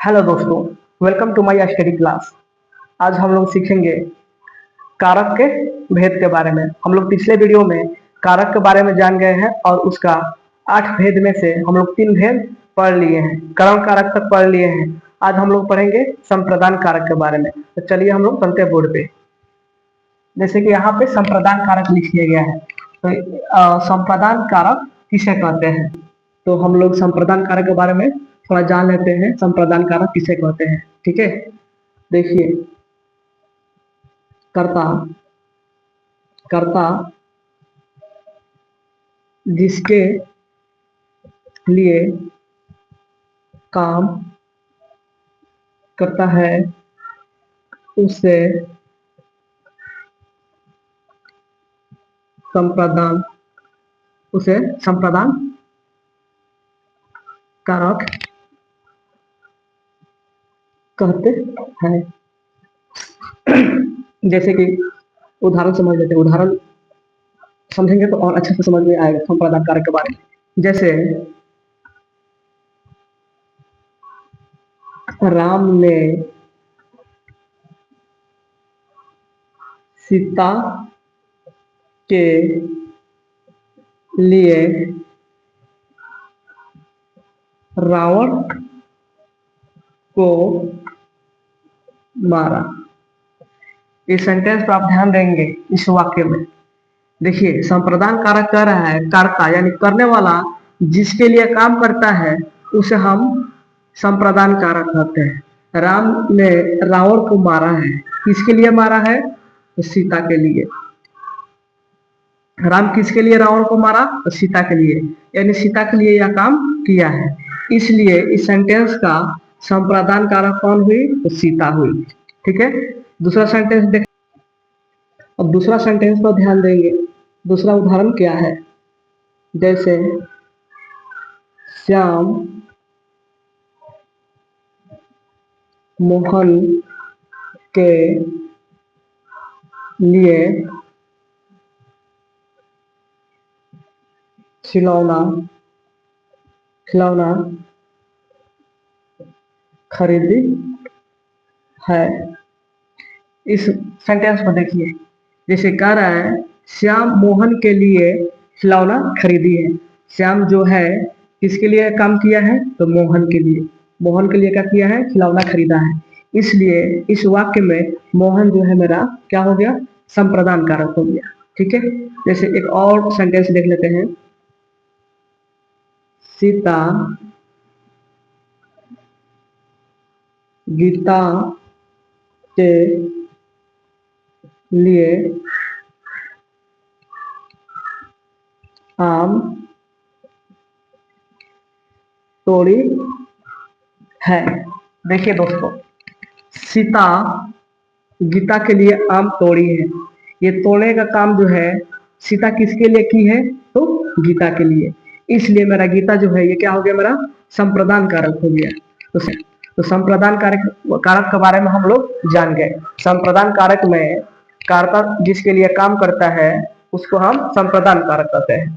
Hello दोस्तों, welcome to my study class. आज हम लोग सीखेंगे कारक के भेद के बारे में। हम लोग पिछले वीडियो में कारक के बारे में जान गए हैं और उसका 8 भेद में से हम लोग 3 भेद पढ़ लिए हैं, करण कारक तक पढ़ लिए हैं। आज हम लोग पढ़ेंगे संप्रदान कारक के बारे में। तो चलिए हम लोग चलते हैं बोर्ड पे। जैसे कि यहाँ पे संप्रदान कारक लिख दिया गया है। तो संप्रदान कारक किसे कहते हैं? तो हम लोग संप्रदान कारक के बारे में थोड़ा जान लेते हैं। संप्रदान कारक किसे कहते हैं? ठीक है, देखिए, कर्ता कर्ता जिसके लिए काम करता है उसे संप्रदान उसे संप्रदान कारक कहते हैं। जैसे कि उदाहरण समझ लेते हैं। उदाहरण समझेंगे तो और अच्छे से समझ में आएगा संप्रदान कारक के बारे में। जैसे राम ने सीता के लिए रावण को मारा। इस सेंटेंस पर आप ध्यान देंगे। इस वाक्य में देखिए, संप्रदान कारक कह रहा है कर्ता यानी करने वाला जिसके लिए काम करता है उसे हम संप्रदान कारक कहते हैं। राम ने रावण को मारा है। किसके लिए मारा है? तो सीता के लिए। राम किसके लिए रावण को मारा? तो सीता के लिए, यानी सीता के लिए यह काम किया है। इसलिए इस सेंटेंस का संप्रदान कारक कौन हुई? तो सीता हुई। ठीक है, दूसरा सेंटेंस देख। अब दूसरा सेंटेंस पर ध्यान देंगे। दूसरा उदाहरण क्या है? जैसे श्याम मोहन के लिए खिलौना खिलौना खरीदी है। इस सेंटेंस को देखिए, जैसे कह रहा है श्याम मोहन के लिए खिलौना खरीदी है। श्याम जो है किसके लिए काम किया है? तो मोहन के लिए। मोहन के लिए क्या किया है? खिलौना खरीदा है। इसलिए इस वाक्य में मोहन जो है मेरा क्या हो गया? संप्रदान कारक हो गया। ठीक है, जैसे एक और सेंटेंस देख लेते हैं। सीता गीता के लिए आम तोड़ी है। देखिए दोस्तों, सीता गीता के लिए आम तोड़ी है। ये तोड़ने का काम जो है सीता किसके लिए की है? तो गीता के लिए। इसलिए मेरा गीता जो है ये क्या हो गया? मेरा संप्रदान कारक हो गया। तो संप्रदान कारक कारक के बारे में हम लोग जान गए। संप्रदान कारक में कर्ता जिसके लिए काम करता है उसको हम संप्रदान कारक कहते हैं।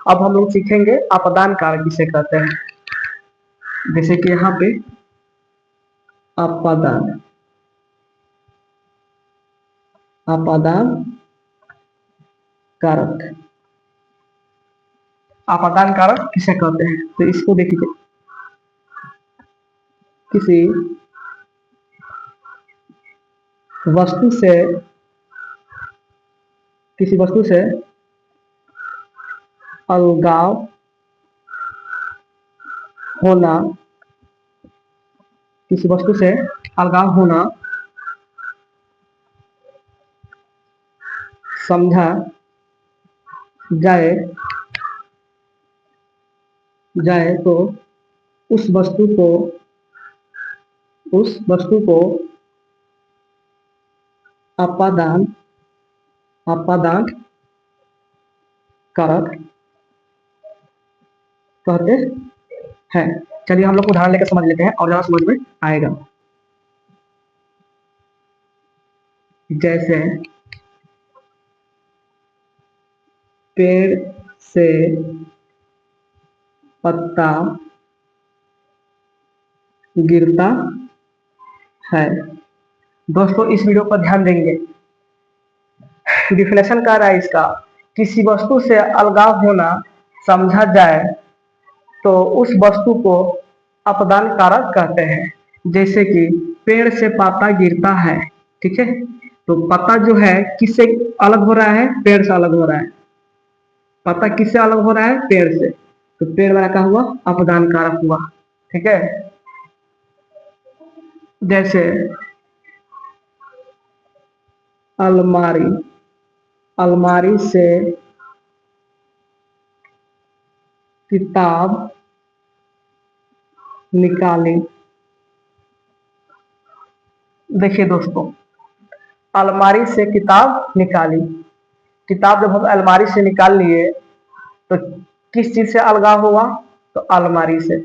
अब हम लोग सीखेंगे अपदान कारक किसे कहते हैं। जैसे कि यहाँ पे अपदान अपदान कारक अपदान कारक किसे कहते हैं? तो इसको देखिए, किसी वस्तु से किसी वस्तु से अलगाव होना किसी वस्तु से अलगाव होना समझा जाए जाए तो उस वस्तु को उस वस्तु को अपादान अपादान कारक कहते हैं। चलिए हम लोग उदाहरण लेकर समझ लेते हैं और ज्यादा समझ में आएगा। जैसे पेड़ से पत्ता गिरता है। दोस्तों इस वीडियो पर ध्यान देंगे। डिफिनेशन क्या रहा है इसका, किसी वस्तु से अलगाव होना समझा जाए तो उस वस्तु को अपदान कारक कहते हैं। जैसे कि पेड़ से पाता गिरता है, ठीक है, तो पत्ता जो है किससे अलग हो रहा है, पेड़ से अलग हो रहा है। पत्ता किससे अलग हो रहा है, पेड़ से, तो पेड़ वाला क्या हुआ, अपदान कारक हुआ। ठीक है, जैसे अलमारी, अलमारी से किताब निकाली। देखिए दोस्तों, अलमारी से किताब निकाली, किताब जब हम अलमारी से निकाल लिए तो किस चीज से अलगाव हुआ, तो अलमारी से।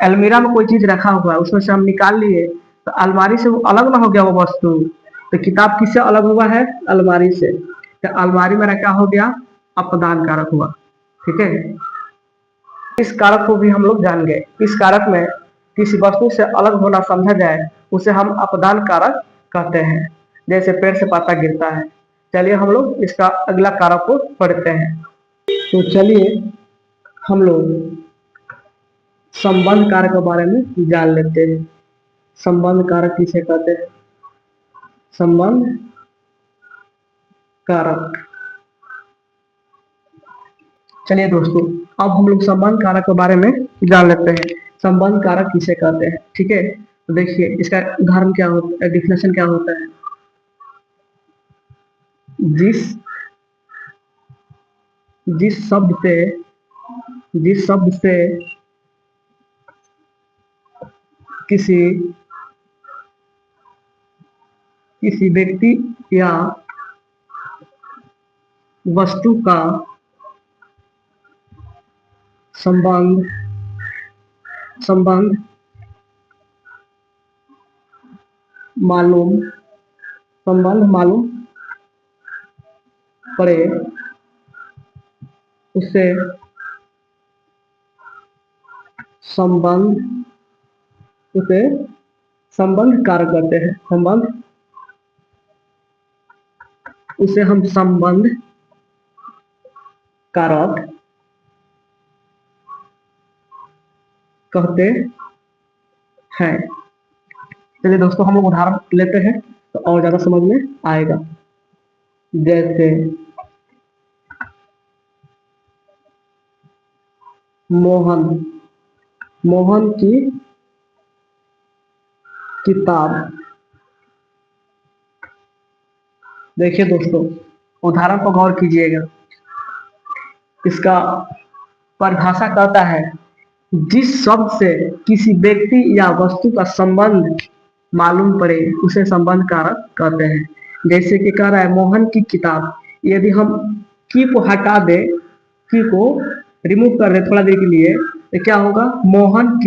अलमीरा में कोई चीज रखा हुआ है उसमें से हम निकाल लिए तो अलमारी से वो अलग ना हो गया वो वस्तु, तो किताब किससे अलग हुआ है, अलमारी से, तो अलमारी में क्या हो गया, अपदान कारक हुआ। ठीक है, इस कारक को भी हम लोग जान गए। इस कारक में किसी वस्तु से अलग होना समझा जाए उसे हम अपदान कारक कहते हैं। जैसे पेड़ से पाता गिरता है। चलिए हम लोग इसका अगला कारक को पढ़ते हैं। तो चलिए हम लोग संबंध कारक के बारे में जान लेते हैं। संबंध कारक किसे कहते हैं, संबंध कारक। चलिए दोस्तों, अब हम लोग संबंध कारक के बारे में जान लेते हैं। संबंध कारक किसे कहते हैं, ठीक है, तो देखिए इसका उदाहरण क्या होता है, डिफिनेशन क्या होता है। जिस जिस शब्द से जिस शब्द से किसी किसी व्यक्ति या वस्तु का संबंध संबंध मालूम पड़े उसे संबंध संबंध कारक कहते हैं। उसे हम संबंध कारक कहते हैं। चलिए दोस्तों हम लोग उदाहरण लेते हैं तो और ज्यादा समझ में आएगा। जैसे मोहन की किताब। देखिए दोस्तों, उदाहरण पर गौर कीजिएगा। इसका परिभाषा कहता है जिस शब्द से किसी व्यक्ति या वस्तु का संबंध मालूम पड़े उसे संबंध कारक कहते हैं। जैसे कि कह रहा है मोहन की किताब, यदि हम की को हटा दे, की को रिमूव कर दे थोड़ा देर के लिए, तो क्या होगा, मोहन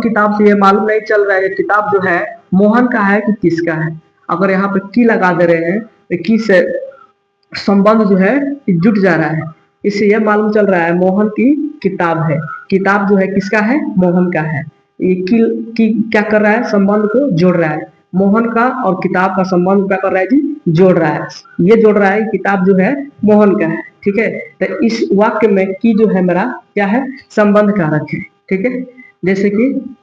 किताब से ये मालूम नहीं चल रहा है ये किताब जो है मोहन का है कि किसका है। अगर यहाँ पे की लगा दे रहे हैं तो की से संबंध जो है जुट जा रहा है, इससे यह मालूम चल रहा है मोहन की किताब है। किताब जो है किसका है, मोहन का है। ये की क्या कर रहा है, संबंध को जोड़ रहा है। मोहन का और किताब का संबंध क्या कर रहा है जी, जोड़ रहा है। ये जोड़ रहा है किताब जो है मोहन का है। ठीक है, तो इस वाक्य में की जो है मेरा क्या है, संबंध कारक है। ठीक है, जैसे कि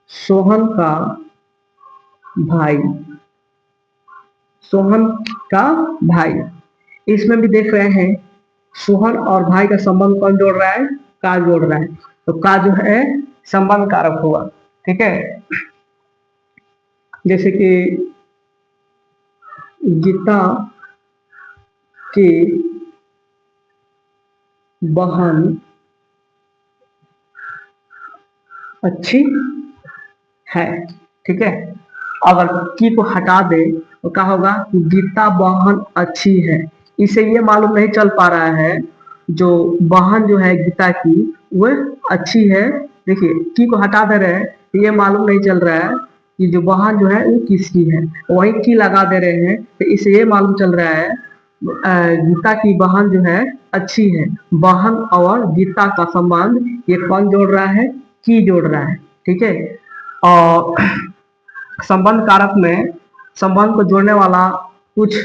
सोहन का भाई, सोहन का भाई, इसमें भी देख रहे हैं सोहन और भाई का संबंध कौन जोड़ रहा है, का जोड़ रहा है, तो का जो है संबंध कारक हुआ। ठीक है, जैसे कि गीता की बहन अच्छी है। ठीक है, अगर की को हटा दे तो क्या होगा, गीता बहन अच्छी है। इसे ये मालूम नहीं चल पा रहा है जो बहन जो है गीता की वह अच्छी है। देखिए की को हटा दे रहे हैं तो ये मालूम नहीं चल रहा है कि जो बहन जो है वो किसकी है, वही की लगा दे रहे हैं तो इसे ये मालूम चल रहा है गीता की बहन जो है अच्छी है। बहन और गीता का संबंध ये कौन जोड़ रहा है? की जोड़ रहा है। ठीक है। और संबंध कारक में संबंध को जोड़ने वाला कुछ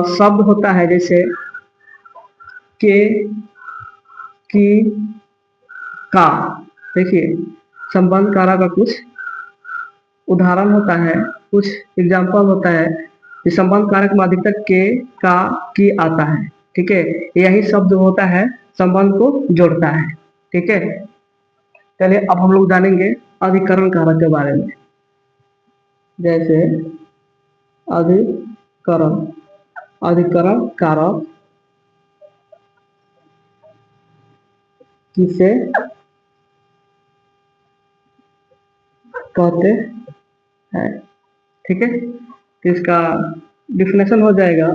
शब्द होता है, जैसे के, की, का। देखिए, संबंध कारक का कुछ उदाहरण होता है, कुछ एग्जाम्पल होता है कि संबंध कारक में अधिकतर के, का, की आता है। ठीक है, यही शब्द होता है संबंध को जोड़ता है। ठीक है, चलिए अब हम लोग जानेंगे अधिकरण कारक के बारे में। जैसे अधिकरण, अधिकरण कारक किसे कहते हैं? ठीक है, तो इसका डिफिनेशन हो जाएगा,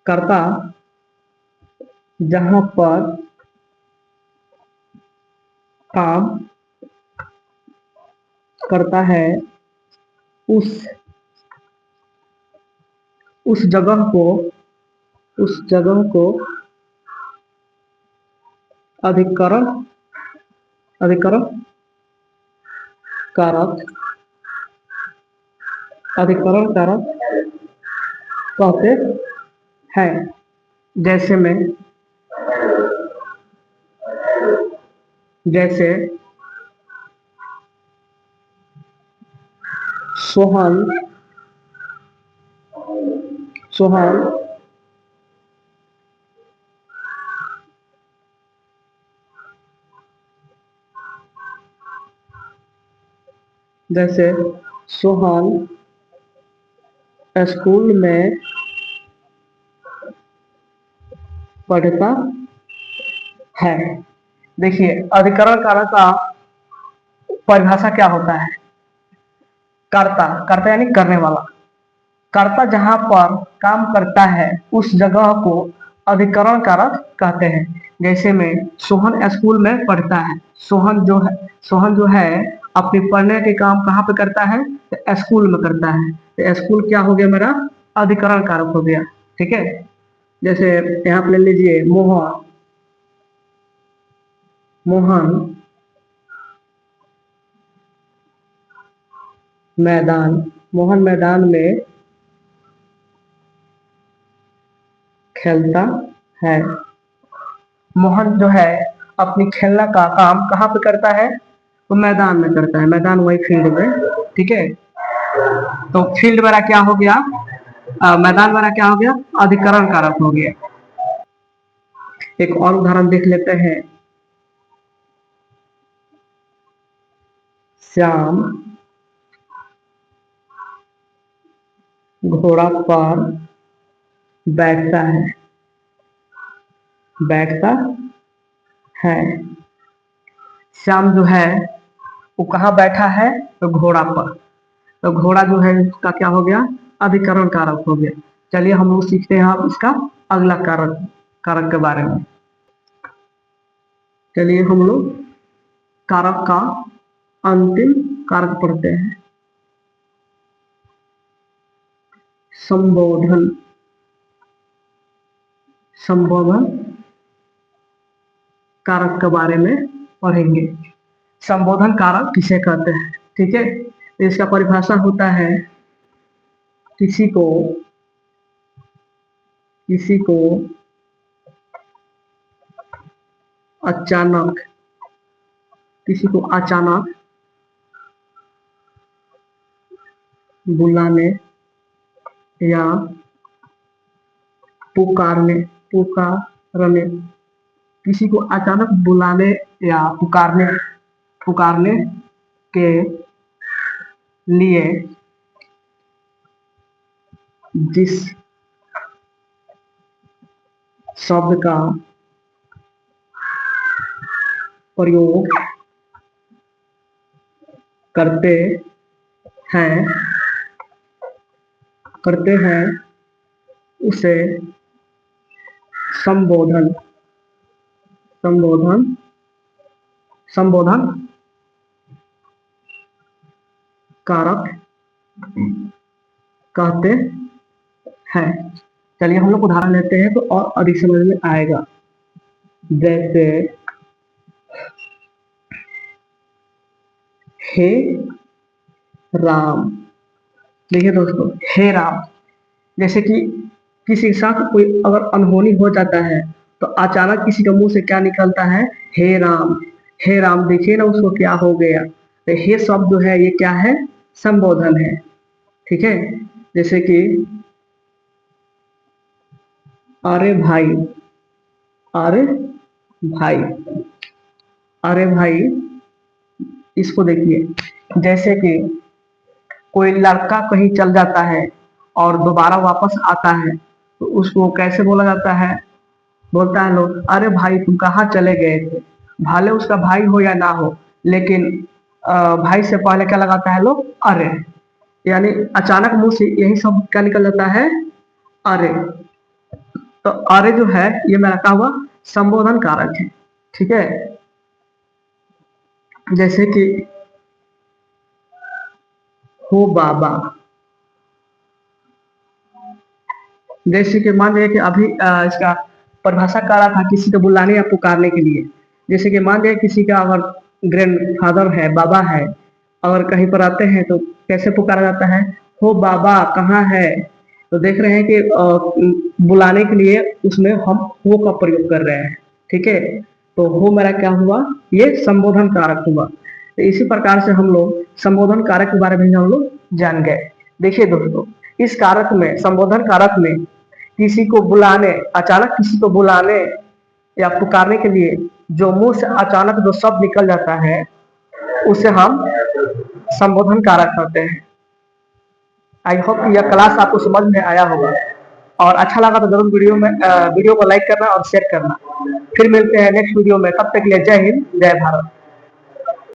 कर्ता जहां पर काम करता है उस उस जगह को उस जगह को अधिकरण अधिकरण कारक अधिकरण कारक कहते हैं। जैसे में जैसे सोहन सोहन जैसे सोहन स्कूल में पढ़ता है। देखिए, अधिकरण कारक का परिभाषा क्या होता है? कर्ता, कर्ता यानी करने वाला। कर्ता जहां पर काम करता है उस जगह को अधिकरण कारक कहते हैं। जैसे में सोहन स्कूल में पढ़ता है। सोहन जो है अपने पढ़ने के काम कहाँ पे करता है? तो स्कूल में करता है। तो स्कूल क्या हो गया मेरा? अधिकरण कारक हो गया। ठीक है, जैसे यहाँ पे ले लीजिए मोहन मोहन मैदान मोहन मैदान में खेलता है। मोहन जो है अपनी खेलने का काम कहाँ पे करता है? वो मैदान में करता है। मैदान वही फील्ड में। ठीक है, तो फील्ड वाला क्या हो गया? मैदान वाला क्या हो गया? अधिकरण कारक हो गया। एक और उदाहरण देख लेते हैं। श्याम घोड़ा पर बैठता है बैठता है। श्याम जो है वो कहाँ बैठा है? तो घोड़ा पर। तो घोड़ा जो है इसका क्या हो गया? अधिकरण कारक हो गया। चलिए हम लोग सीखते हैं अब इसका अगला कारक कारक के बारे में। चलिए हम लोग कारक का अंतिम कारक पढ़ते हैं, संबोधन। संबोधन कारक के बारे में पढ़ेंगे। संबोधन कारक किसे कहते हैं? ठीक है, इसका परिभाषा होता है, किसी को किसी को अचानक किसी को अचानक बुलाने या पुकारने पुकारने किसी को अचानक बुलाने या पुकारने पुकारने के लिए जिस शब्द का प्रयोग करते हैं उसे संबोधन संबोधन संबोधन कारक कहते हैं। चलिए हम लोग उदाहरण लेते हैं तो और अधिक समझ में आएगा। जैसे हे राम, देखिए दोस्तों, हे राम, जैसे कि किसी के साथ कोई अगर अनहोनी हो जाता है तो अचानक किसी के मुंह से क्या निकलता है, हे राम। हे राम, देखिए ना उसको क्या हो गया। तो हे शब्द जो है ये क्या है, संबोधन है। ठीक है, जैसे कि अरे भाई, अरे भाई, अरे भाई, इसको देखिए, जैसे कि कोई लड़का कहीं चल जाता है और दोबारा वापस आता है तो उसको कैसे बोला जाता है, बोलता है लोग, अरे भाई तुम कहाँ चले गए थे। भले उसका भाई हो या ना हो, लेकिन भाई से पहले क्या लगाता है लोग, अरे। यानी अचानक मुंह से यही सब क्या निकल जाता है, अरे। तो अरे जो है ये मेरा क्या हुआ, संबोधन कारक है। ठीक है, जैसे कि हो बाबा, जैसे कि मान लिया कि अभी इसका परिभाषा कर रहा था किसी को बुलाने या पुकारने के लिए। जैसे कि मान लिया किसी का अगर ग्रैंड फादर है, बाबा है, अगर कहीं पर आते हैं तो कैसे पुकारा जाता है, हो बाबा कहाँ है। तो देख रहे हैं कि बुलाने के लिए उसमें हम हो का प्रयोग कर रहे हैं। ठीक है, तो हो मेरा क्या हुआ, ये संबोधन कारक हुआ। तो इसी प्रकार से हम लोग संबोधन कारक के बारे में हम लोग जान गए। देखिए दोस्तों, इस कारक में, संबोधन कारक में, किसी को बुलाने, अचानक किसी को बुलाने या पुकारने के लिए जो मुंह से अचानक जो शब्द निकल जाता है उसे हम संबोधन कारक कहते हैं। आई होप कि यह क्लास आपको समझ में आया होगा, और अच्छा लगा तो जरूर वीडियो को लाइक करना और शेयर करना। फिर मिलते हैं नेक्स्ट वीडियो में, तब तक के लिए जय हिंद, जय भारत।